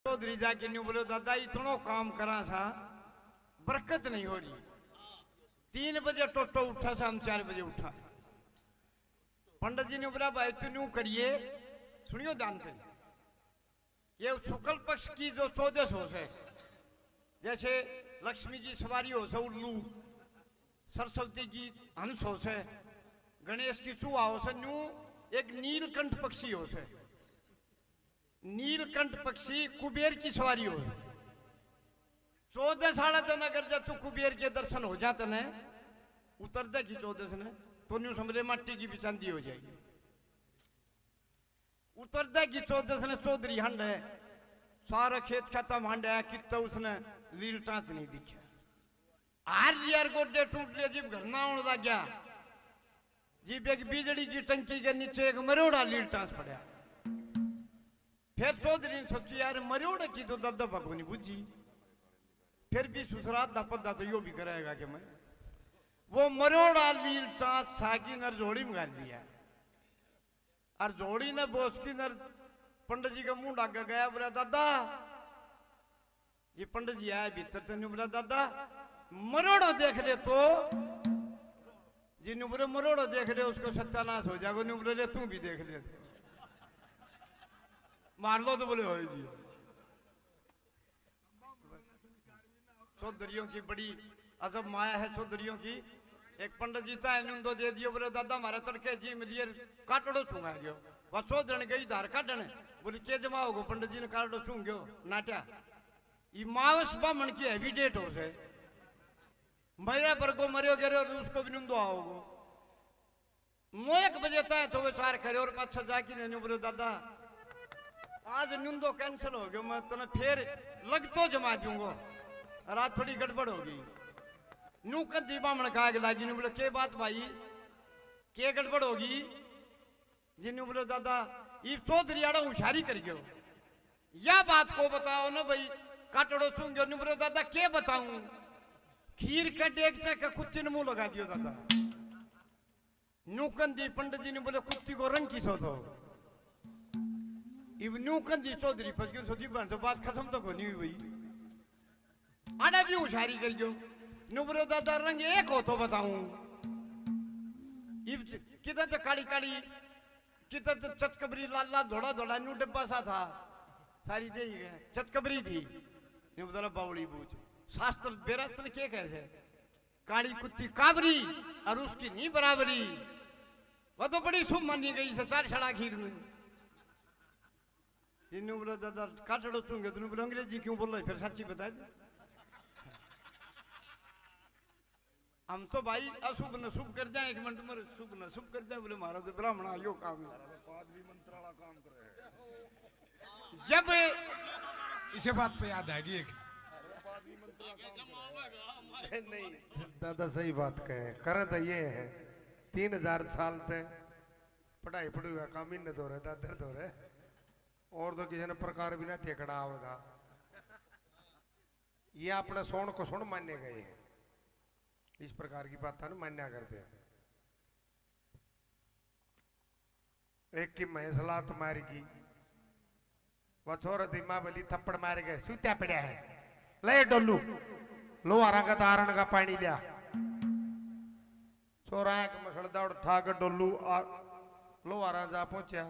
चौधरी जाके न्यू बोलो दादा इतनो काम करा सा बरकत नहीं हो रही। 3 बजे टोटो उठा सा, हम 4 बजे उठा। पंडित जी ने बोला भाई तू न्यू करिए, सुनियो जानते ये शुक्ल पक्ष की जो 14 हो से, जैसे लक्ष्मी की सवारी हो से उल्लू, सरस्वती की हंस हो से, गणेश की चूहा हो से, न्यू एक नीलकंठ पक्षी हो से। नीलकंठ पक्षी कुबेर की सवारी हो। 14 साढ़े दिन अगर जब तू कुबेर के दर्शन हो जाते न उतर दे की 14 ने तो न्यू समझे मट्टी की भी चांदी हो जाएगी। उतर दे की 14 ने चौधरी हंड है, सारा खेत खाता मांड है, कितना उसने लील टांच नहीं दिखा। हार यार गोडे टूट लिया, जीव घर ना होने लग गया। जीव एक बिजली की टंकी के नीचे एक मरोड़ा लील टांच पड़ा। फिर चौधरी ने सोची यार मरोड़ की तो दादा भगवानी बुझी, फिर भी सुसरात दापदा तो यो भी कराएगा कि मैं वो मरोड़ा लील चांच साकी नर जोड़ी में गाल दिया। और जोड़ी ने बोस की नर पंडित जी का मुंह डाक गया। बोला दादा ये पंडित जी आया भीतर से, बोला दादा मरोड़ो देख ले तो जी नु बोले मरोड़ो देख ले उसको सत्यानाश हो जाएगा। नु बोले तू भी देख ले, मार लो तो बोले हो जी। चौधरियों की बड़ी अजब माया है चौधरियों की। एक पंडित जी था इन दो दे दियो, बोले दादा हमारे तड़के जी मिलिए काटड़ो छूंगा गयो। वह चौधरी गई धार काटने, बोले के जमा होगो पंडित जी ने काटड़ो छूंग गयो नाट्या। ये मावस बामण की हैवी डेट हो से मेरे पर को मरियो गिरो उसको भी नुंदो आओगो। 1 बजे तय तो वे 4 करे और 5 जाके ने बोले दादा आज नुंदो कैंसिल हो गयो, मैं तने फिर लग तो जमा दूंगा। रात थोड़ी गड़बड़ होगी। नू कदी बामण काग लागी। नु बोले के बात भाई के गड़बड़ होगी जिन्नू बोले दादा ये चौधरी आड़ा होशियारी कर गयो, या बात को बताओ ना भाई काटड़ो छूंगे। नु बोले दादा के बताऊं, खीर का डेगचा का कुत्ती ने मुंह लगा दियो दादा। नूकंदी पंडित जी ने बोले कुत्ती को रंग की सोचो। इब नूकंदी चौधरी फंस गयो, सोची बन तो बात खत्म तो को नहीं हुई। आड़ा भी होशियारी कर गयो। नु बोले दादा रंग एक हो तो बताऊं। इब किधर तो काली काली, किधर तो चतकबरी लाल लाल धोड़ा धोड़ा न्यू डब्बा सा था, सारी दे गए चतकबरी थी। न्यू बोला बावड़ी बूझ शास्त्र बेरास्त्र के कैसे काली कुत्ती काबरी और उसकी नहीं बराबरी, वह तो बड़ी शुभ मानी गई से 4 छड़ा खीर में। जिन्होंने बोला दादा काटड़ो चूंगे, तुमने बोला अंग्रेजी क्यों बोल रहे, फिर सच्ची बता दे। हम तो भाई अशुभ न शुभ कर जाए, 1 मिनट में शुभ न शुभ कर जाए। बोले महाराज ब्राह्मण यो काम है, काम करे। जब इसे बात पे याद आएगी एक नहीं दादा सही बात कहे करे तो ये है 3000 साल से पढ़ाई पढ़ी हुआ काम ही न दो रहे दादर दो रहे और तो किसी ने प्रकार भी ना ठेकड़ा होगा। ये अपने सोन को सोन मान्य गए हैं, इस प्रकार की बात ना मान्या करते हैं। एक की महिला तुम्हारी की वह छोर माँ बली थप्पड़ मार गए, सूत्या पड़ा है ले डोलू लोहारा का तारण का पानी लिया। छोरा एक मसल दौड़ ठा कर डोलू लोहारा जा पहुंचा,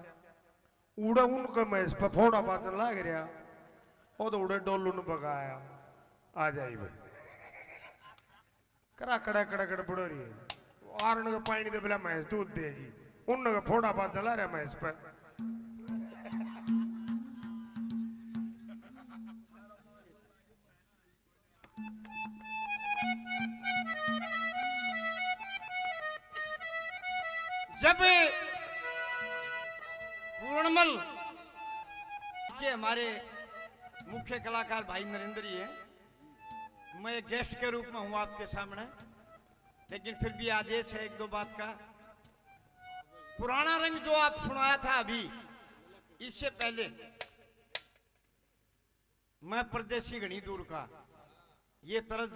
उड़े उनके मैं इस पर फोड़ा पाचन लाग रहा, वो तो उड़े डोलू ने भगाया आ जाई भाई करा कड़ा कड़ा कड़ा बुढ़ो रही है। आरण का पानी दे बिला भैंस दूध देगी, उनका फोड़ा पाचन चला रहा भैंस पर। जब पूर्णमल के हमारे मुख्य कलाकार भाई नरेंद्र जी हैं, मैं गेस्ट के रूप में हूं आपके सामने, लेकिन फिर भी आदेश है 1-2 बात का। पुराना रंग जो आप सुनाया था अभी, इससे पहले मैं परदेसी घनी दूर का ये तरज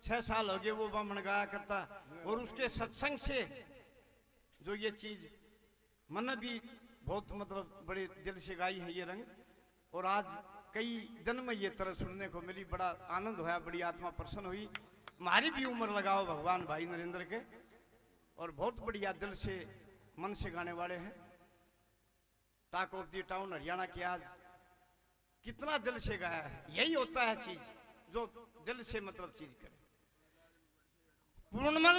6 साल हो गए वो बामण गाया करता, और उसके सत्संग से जो ये चीज मन भी बहुत मतलब बड़े दिल से गाई है ये रंग। और आज कई दिन में ये तरह सुनने को मिली, बड़ा आनंद हुआ, बड़ी आत्मा प्रसन्न हुई। हमारी भी उम्र लगाओ भगवान भाई नरेंद्र के, और बहुत बढ़िया दिल से मन से गाने वाले हैं। Talk of the town Haryana की आज कितना दिल से गाया है। यही होता है चीज, जो दिल से मतलब चीज करे। पूर्णमल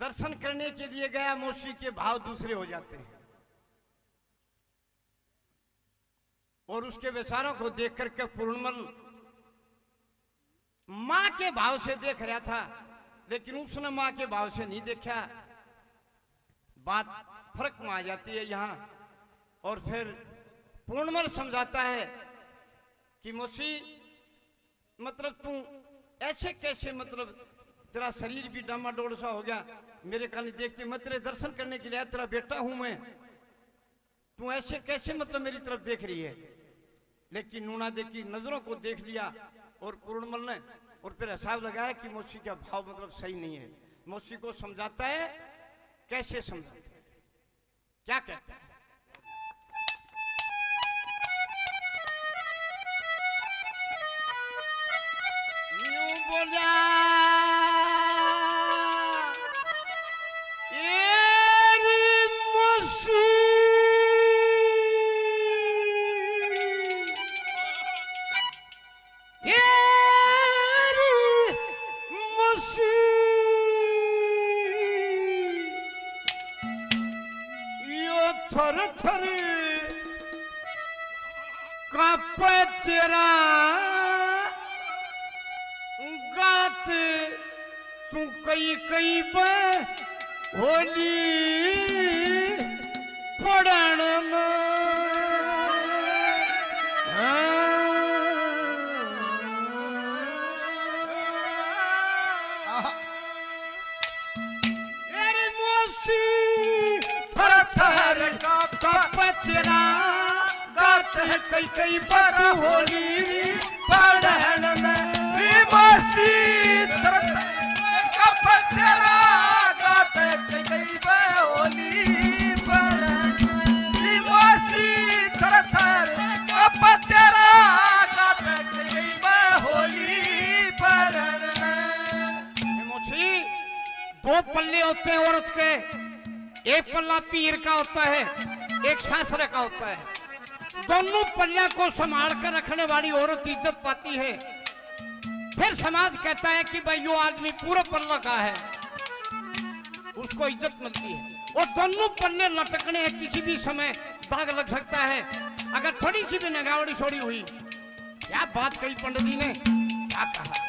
दर्शन करने के लिए गया, मौसी के भाव दूसरे हो जाते हैं, और उसके विचारों को देख करके पूर्णमल मां के भाव से देख रहा था, लेकिन उसने मां के भाव से नहीं देखा। बात फर्क में आ जाती है यहां। और फिर पूर्णमल समझाता है कि मौसी मतलब तू ऐसे कैसे, मतलब तेरा शरीर भी डामाडोल सा हो गया, मेरे कानी देखते, मैं तेरे दर्शन करने के लिए तेरा बेटा हूं मैं, तू ऐसे कैसे मतलब मेरी तरफ देख रही है। लेकिन नूना दे की नजरों को देख लिया और पूर्णमल ने, और फिर हिसाब लगाया कि मौसी का भाव मतलब सही नहीं है। मौसी को समझाता है, कैसे समझाता है, क्या कहता है। यूं बोला थर थर कांपे तेरा गात, तू कई कई पे होली पड़न तेरा गात है, कई कई बार होली पढ़न मौसी कप तेरा गात है, कई कई बार होली पढ़न मौसी थर थर कप तेरा गात है, कई कई बार होली पढ़न। मौसी दो पल्ले होते हैं औरत के, एक पल्ला पीर का होता है, एक शास्त्र का होता है। दोनों पल्ला को संभाल कर रखने वाली औरत इज्जत पाती है। फिर समाज कहता है कि भाई यो आदमी पूरा पल्ला का है, उसको इज्जत मिलती है। और दोनों पल्ले लटकने हैं, किसी भी समय दाग लग सकता है अगर थोड़ी सी भी नगावड़ी छोड़ी हुई। क्या बात कही पंडित जी ने, क्या कहा।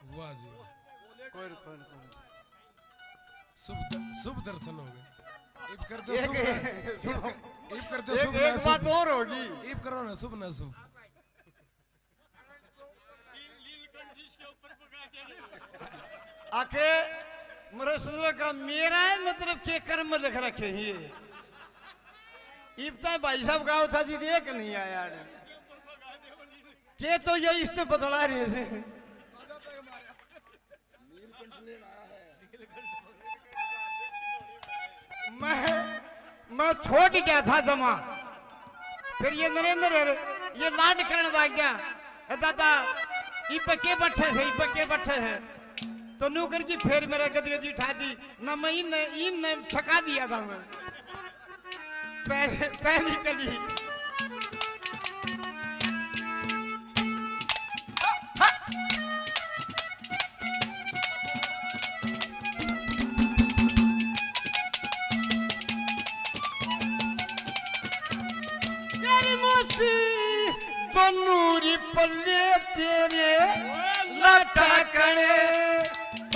वाह जी, शुभ दर्शन हो गए। इब करते शुभ, इब करते शुभ, एक बात और होगी, इब करो ना शुभ ना शुभ। आके मेरे सूर्य का मेरा है, मतलब के कर्म लिख रखे ही। इब्ता भाई साहब गाँव था जी, देख नहीं आया के, तो ये इससे बदला रहे थे। मैं छोड़ गया था जमा, फिर ये नरेंद्र ये लाड करण लग गया, दादा ई पके बैठे से, ई पके बैठे है, तो नौकर की फिर मेरा गदगदी उठा दी ना, मैं इन छका दिया था मैं पहली कली। नूरी पल्ले तेरे लटकने,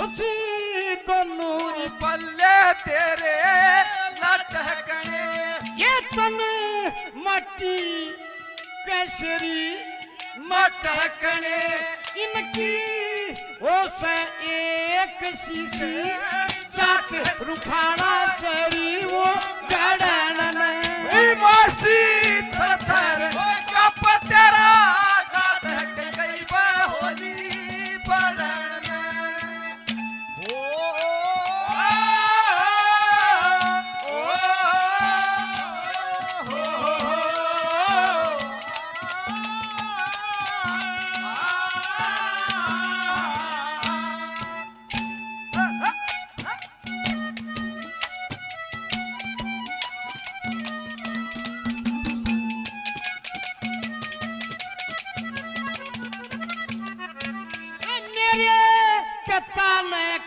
उसी तो नूरी पल्ले तेरे लटकने, ये तन मट मट्टी कैसरी मटकने इनकी हो से एक शीशी जाके रुखाड़ा सरी वो गड़न मासी थर कप तेरा गात है गई होली पड़न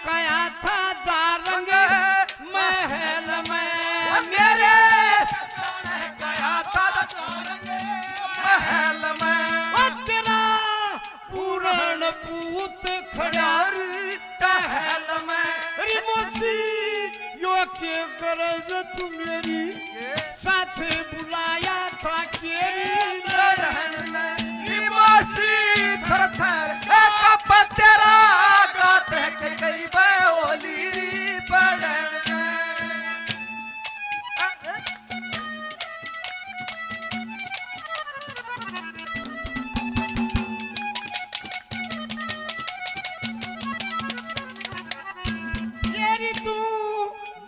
कया था जारंग महल में मेरे गया था महल में तेरा पूरण पूत खड़ार टहल में रिमोसी यो के गरज तू मेरी साथ बुलाया था केरी लड़न में रिमोसी थर थर कप तेरा गात है गई होली पड़न तेरी तू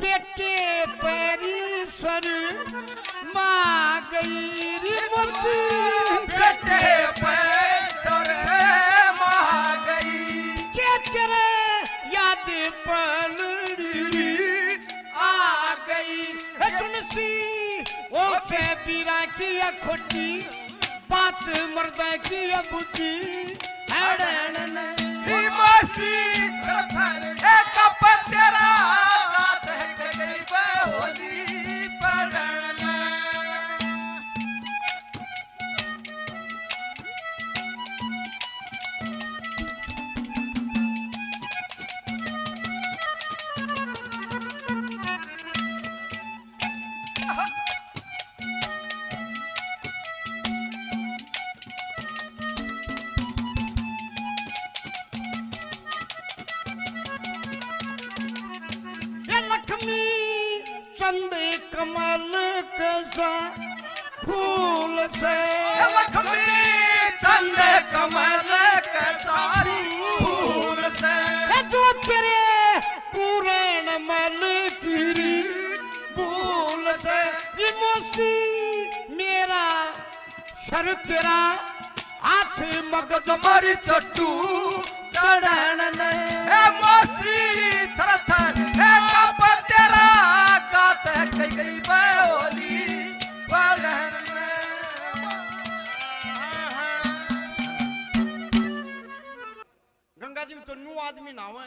बेटे पैरी सर मां गई रिमोसी बेटे पैसर मां गई के तेरे याद पलड़ी आ गई है तुलसी ओ से बीरा की खोटी बात मर्दा की बुद्धि हड़न मासी थर कप तेरा गात है गई होली पड़न ये लक्ष्मी चंद कमल कैसा फूल से लक्ष्मी चंद कमल सारी फूल से है जो तेरे पूरण मल कीरी भूल से विमोसी मेरा सर तेरा हाथ मगज मरी चट्टू चढ़न मोसी थर थर कप तेरा गात है गई होली पड़न गंगा जी में तो नू आदमी ना हुए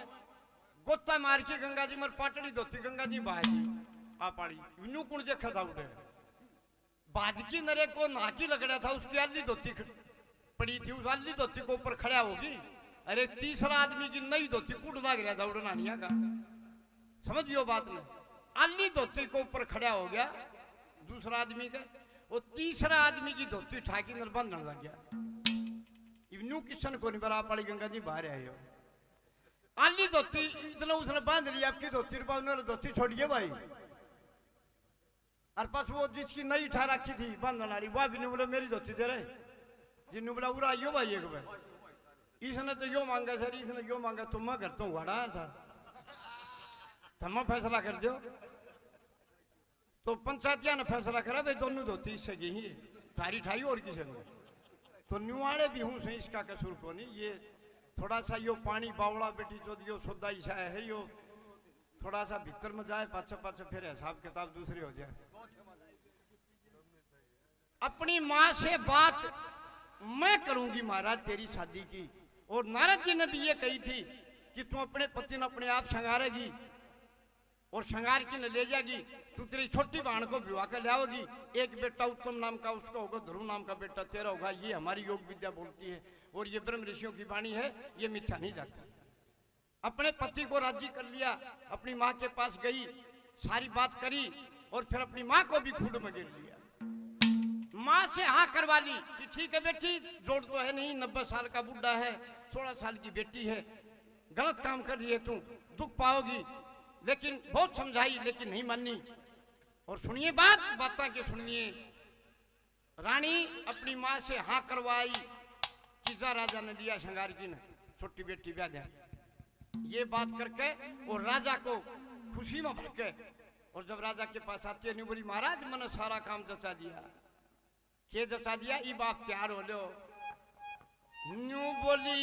गोता मार के गंगा जी मर पाटड़ी धोती गंगा जी बाजी आ पाड़ी नू कुण जे खा उठे बाजकी नरे को नाकी लगड़ा था उसकी आली धोती पड़ी थी उस आली धोती को ऊपर खड़ा होगी अरे तीसरा आदमी की नई धोती कूट लाग रहा था उड़ना नहीं का समझियो बात ने आली धोती को ऊपर खड़ा हो गया दूसरा आदमी का वो तीसरा आदमी की धोती ठाकी नर बंधन लग गया इवनू किशन को नहीं बरा पड़ी गंगा जी बाहर आए हो आली धोती इतना उसने बांध लिया आपकी धोती उन्होंने धोती छोड़िए भाई और पास वो जिसकी नई ठा रखी थी बंधन वाली वह भी नहीं बोले मेरी धोती दे रहे जिन्होंने बोला उरा आइयो भाई एक बार इसने तो यो मांगा सर इसने यो मांगा तुम मैं घर तो घड़ा था तुम फैसला कर दो तो पंचायतिया ने फैसला करा भाई दोनों धोती इससे गई थारी ठाई और किसी ने तो न्यूआड़े भी हूँ से इसका कसूर को नहीं ये थोड़ा सा यो पानी बावड़ा बेटी जो दियो सोदा ईसा है यो थोड़ा सा भीतर में जाए पाछे पाछे फिर हिसाब किताब दूसरी हो जाए अपनी माँ से बात मैं करूंगी महाराज तेरी शादी की और नारद जी ने भी ये कही थी कि तू अपने पति ने अपने आप संगारेगी और संगार की न ले जाएगी तू तेरी छोटी बहन को विवाह कर लाओगी एक बेटा उत्तम नाम का उसका होगा ध्रुव नाम का बेटा तेरा होगा ये हमारी योग विद्या बोलती है और ये ब्रह्म ऋषियों की वाणी है ये मिथ्या नहीं जाती अपने पति को राजी कर लिया अपनी माँ के पास गई सारी बात करी और फिर अपनी माँ को भी खूड में गिर लिया माँ से हाँ करवा ली कि ठीक है बेटी, जोड़ तो है नहीं, 90 साल का बुढ़ा है, 16 साल की बेटी है, गलत काम कर रही है तू, दुख पाओगी। लेकिन बहुत समझाई लेकिन नहीं मानी। और सुनिए बात के सुनिए। रानी अपनी माँ से हाँ करवाई, किजा राजा ने दिया शंगार की ने, छोटी बेटी ब्याह दे। ये बात करके और राजा को खुशी में भर के, और जब राजा के पास आती है, नहीं बोली महाराज मैंने सारा काम जचा दिया। के जचा दिया? ई बाप तैयार हो लो। न्यू बोली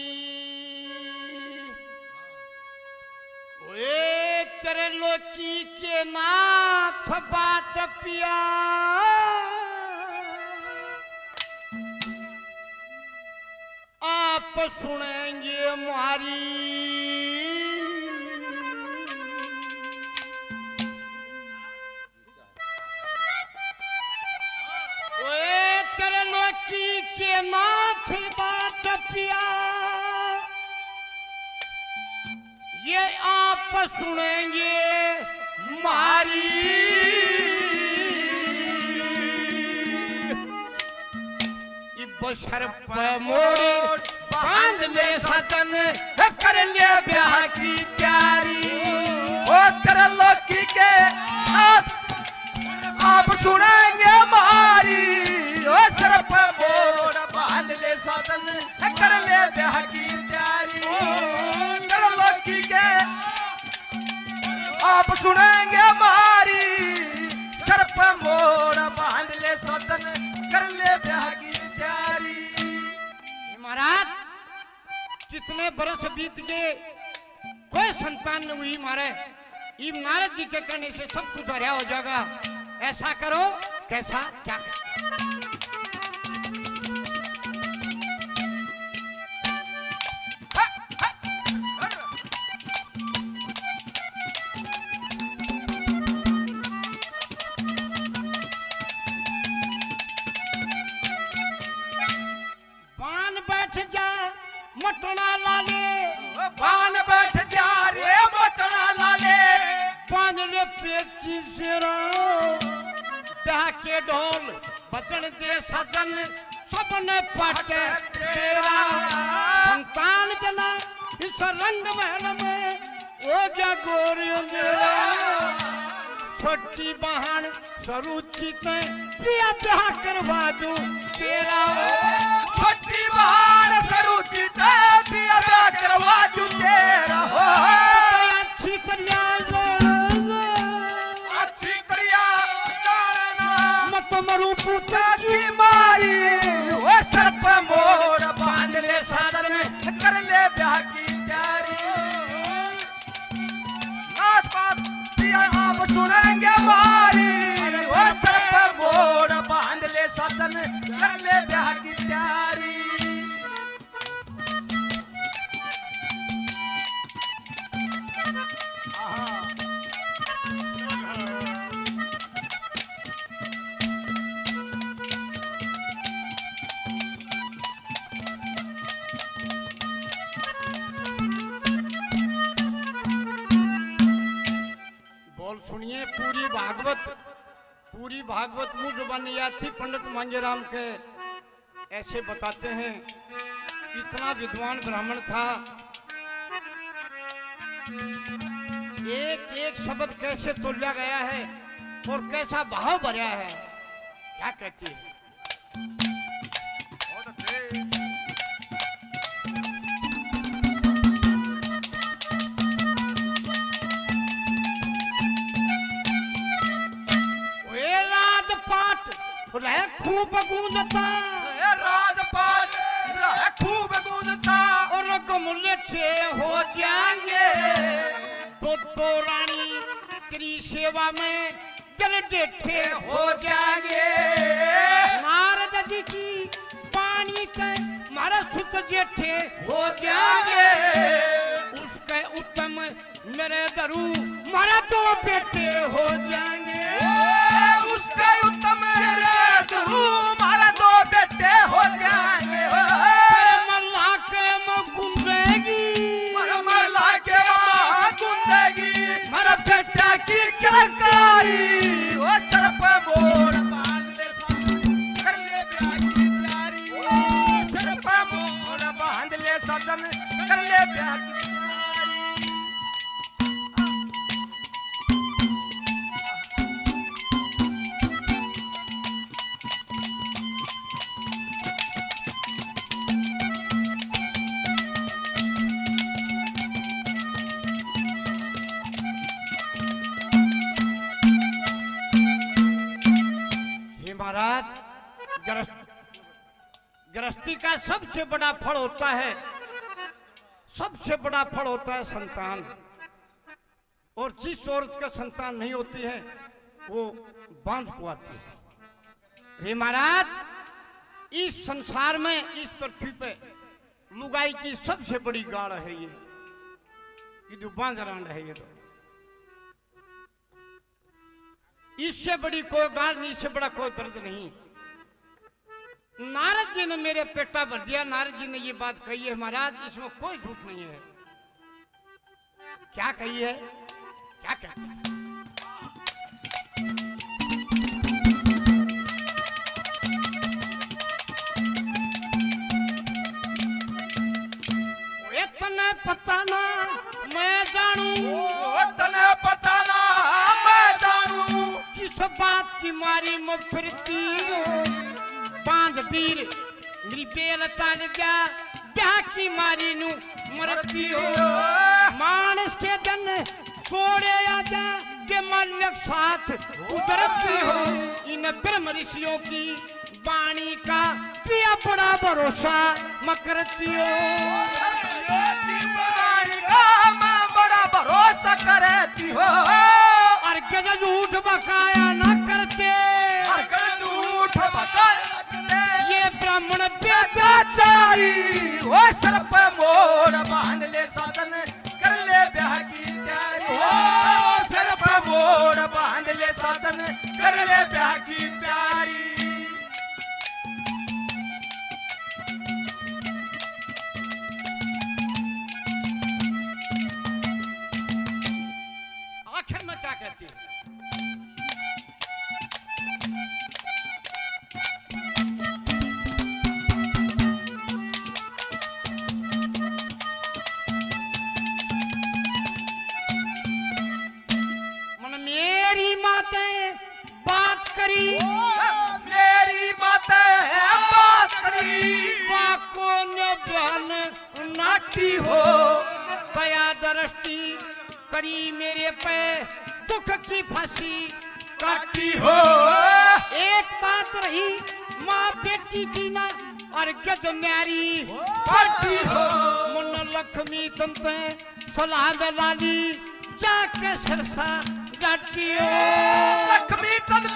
ओए तेरे लोकी के नाथ बात पिया, आप सुनेंगे मारी। ओए तेरे लोकी के नाथ बात पिया, ये आप सुनेंगे मारी। बशर मोड़ बांध ले सजन, कर ले ब्याह की तैयारी। ओ तेरे लोकी के हाथ आप सुनेंगे मारी। ओ सर पे मोड़ बांध ले सजन, कर ले ब्याह की तैयारी। तेरे लोकी के आप सुनेंगे मारी। सर पे मोड़ बांध ले सजन, कर ले ब्याह की तैयारी। महाराज कितने बरस बीत गए, कोई संतान न हुई मारे। ई नारद जी के करने से सब कुछ हरिया हो जाएगा। ऐसा करो, कैसा क्या मोटना लाले, बान बैठ जा रे मोटना लाले। बांध ले पेची सिरा, ब्याह के ढोल बचन दे सजन, सबने पाटे तेरा। संतान बिना इस रंग महल में हो गया गोर अंधेरा। छोटी बहन सरुचि ते प्रिया ब्याह करवा दूं तेरा। छोटी बहन सरुचि ते प्रिया ब्याह करवा दूं तेरा। अच्छी करिया मत मरू पुत्र की मारी। वो सर पे मोड़ बांध ले साधन, कर ले ब्याह की तैयारी। नाथ बात पिया आप सुनेंगे मारी। वो सर पे मोड़ बांध ले साधन, कर ले ब्याह की तैयारी। सुनिए पूरी भागवत मुँह जुबानी याद थी पंडित मांगेराम के। ऐसे बताते हैं इतना विद्वान ब्राह्मण था, एक एक शब्द कैसे तोला गया है और कैसा भाव भरा है। क्या कहती है? खूब गूंजता राजपाट खूब गूंजता, और मुलेठे हो जाएंगे तो रानी तेरी सेवा में जल डेठे हो जाएंगे। नारद जी की पानी के मारा सुत जेठे हो जाएंगे। उसके उत्तम मेरे दरू मारा दो बेटे हो जाएंगे। उसके उत्तम मेरे दरू मारा दो बेटे हो जाएंगे। मल्ला के गुंदेगी, मल्ला के गुंदेगी, मेरा बेटा की किलकारी। वो सर पे मोड़ बांध ले कर ले साधन कर ले ब्याह की तैयारी। हे महाराज, गृहस्थी का सबसे बड़ा फल होता है, सबसे बड़ा फल होता है संतान। और जिस औरत का संतान नहीं होती है वो बांझ को आती है। हे महाराज, इस संसार में, इस पृथ्वी पे लुगाई की सबसे बड़ी गाड़ है ये जो बांझ रांड है। ये तो इससे बड़ी कोई गाड़ नहीं, इससे बड़ा कोई दर्द नहीं। नारद जी ने मेरे पेटा भर दिया, नारद जी ने ये बात कही है महाराज, इसमें कोई झूठ नहीं है। क्या कही है, क्या कहते हैं? इतना पता ना मैं जानू, इतना पता ना मैं जानू, किस बात की मारी मैं फिरती बांध वीर मेरी बेल चाल गया, ब्याह की मारी नू मरती हो। मानस के दिन सोड़े आजा के मल्लक साथ उतरती हो। इन ब्रह्म ऋषियों की वाणी का पिया बड़ा भरोसा मैं करती हो। मैं बड़ा भरोसा करती हो। और गज झूठ बकाया ना करते, झूठ बकाया ये ब्राह्मण बेचारी। ओ सर पे मोड़ बांध ले साधन कर ले ब्याह की तैयारी। ओ सर पे मोड़ बांध ले साधन कर ले ब्याह की तैयारी। आखिर में क्या कहती है? मन मेरी माते बात करी, मेरी माते बात करी। वाको ने बहन नाटी हो दया दृष्टि करी मेरे पे दुख की फांसी काटी हो। एक बात रही माँ बेटी की ना और गज न्यारी काटी हो मुन लक्ष्मी तंते सलाह में लाली जाके सिरसा जाती हो। लक्ष्मी चंद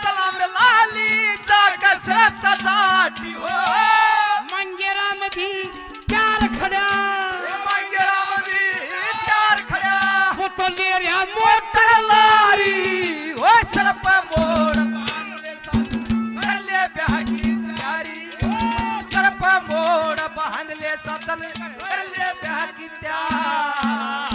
सलाम लाली जाकर सिरसा जाती हो। मंगेरा में भी प्यार खड़ा, मंगेरा में भी प्यार खड़ा। वो तो ले रहा मोटर लारी। ओ सर पे मोड़ बांध ले साधन कर ले ब्याह की तैयारी। ओ सर पे मोड़ बांध ले साधन कर ले ब्याह की तैयारी।